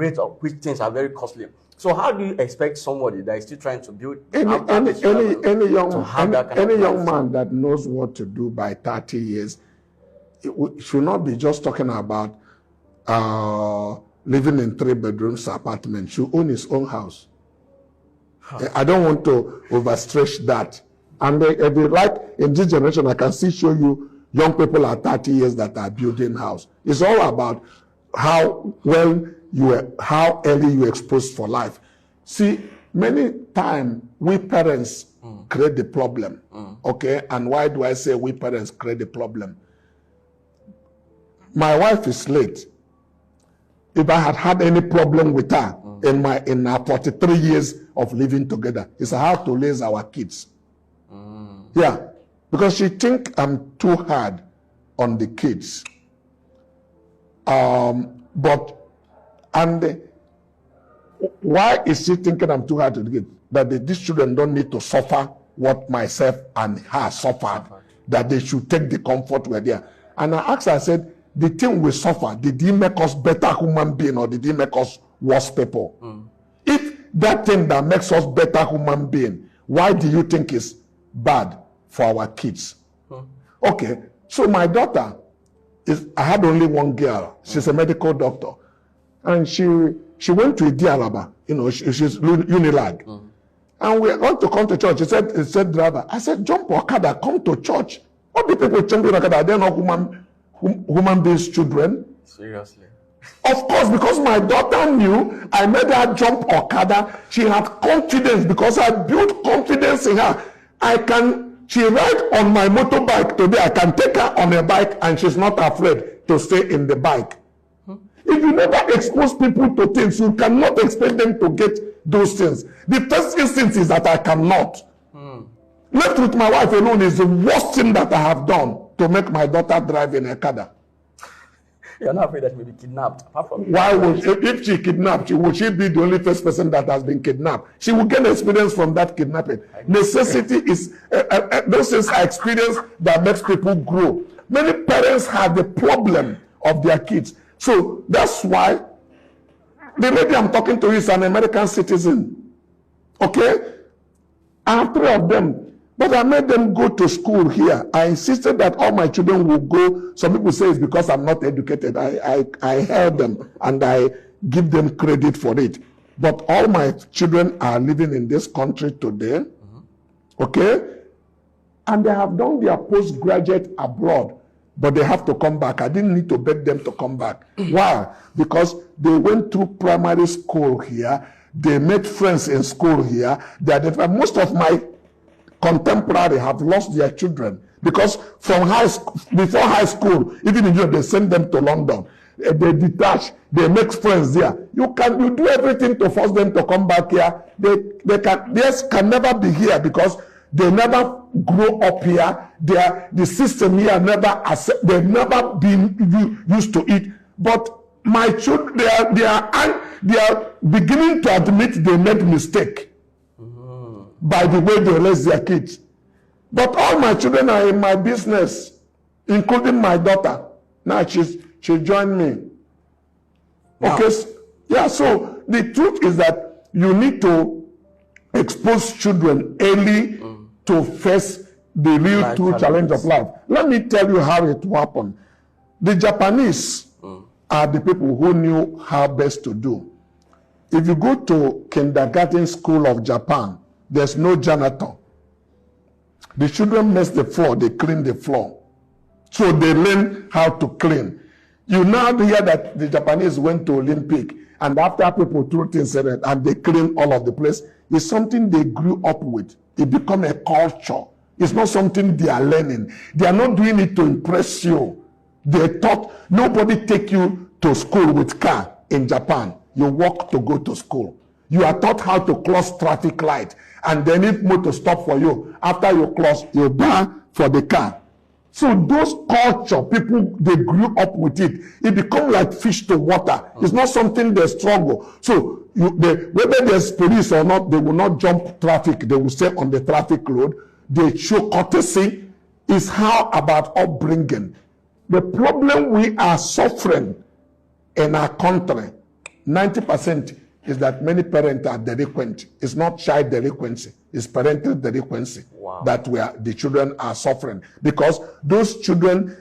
rate of which things are very costly. So how do you expect somebody that is still trying to build any young man that knows what to do by 30 years should not be just talking about living in 3-bedrooms apartment, should own his own house. I don't want to overstretch that. And if you like, in this generation, I can still show you young people at 30 years that are building house. It's all about how early you exposed for life. See, many times we parents create the problem. Okay, and why do I say we parents create the problem? My wife is late. If I had any problem with her in our 43 years of living together, it's how to raise our kids. Yeah, because she think I'm too hard on the kids. Why is she thinking I'm too hard to the kids? That these children don't need to suffer what myself and her suffered. That they should take the comfort we're there. And I asked her, I said, the thing we suffer, did it make us better human being or did it make us worse people? If that thing that makes us better human being, why do you think is bad for our kids? Okay, so my daughter I had only one girl. She's a medical doctor, and she went to Idialaba. She's Unilag, and we are going to come to church. He said, driver. I said, jump Okada, come to church. All the people jumping Okada, they're not human beings, children. Seriously. Of course, because my daughter knew, I made her jump Okada. She had confidence because I built confidence in her. She rides on my motorbike today. I can take her on a bike and she's not afraid to stay in the bike. If you never expose people to things, you cannot expect them to get those things. The first instance is that I cannot. Left with my wife alone is the worst thing that I have done to make my daughter drive in a Okada. You're not afraid that she may be kidnapped. Apart from why would if she kidnapped, would she be the only first person that has been kidnapped? She will gain experience from that kidnapping. Necessity is those things are experience that makes people grow. Many parents have the problem of their kids, so that's why the lady I'm talking to is an American citizen. Okay, I have 3 of them. But I made them go to school here. I insisted that all my children will go. Some people say it's because I'm not educated. I held them and I give them credit for it. But all my children are living in this country today. Okay? And they have done their postgraduate abroad. But they have to come back. I didn't need to beg them to come back. Why? Because they went through primary school here. They made friends in school here. Most of my contemporary have lost their children because from before high school, even in Europe, they send them to London. They detach, they make friends there. You do everything to force them to come back here. They can never be here because they never grow up here. The system here they've never been used to it. But my children, they are beginning to admit they made mistake by the way they raise their kids. But all my children are in my business, including my daughter. Now she joined me. Wow. Okay, yeah, so the truth is that you need to expose children early to face the real true challenge of life. Let me tell you how it happened. The Japanese are the people who knew how best to do. If you go to kindergarten school of Japan, there's no janitor. The children mess the floor, they clean the floor. So they learn how to clean. You now hear that the Japanese went to Olympic, and after people threw things in it, and they clean all of the place, it's something they grew up with. It become a culture. It's not something they are learning. They are not doing it to impress you. They thought nobody take you to school with car in Japan. You walk to go to school. You are taught how to cross traffic light. And then if motor stop for you, after you cross, you buy for the car. So those culture, people, they grew up with it. It become like fish to water. It's not something they struggle. So whether there's police or not, they will not jump traffic. They will stay on the traffic road. They show courtesy. Is how about upbringing. The problem we are suffering in our country, 90% is that many parents are delinquent. It's not child delinquency, it's parental delinquency. Wow. That the children are suffering, because those children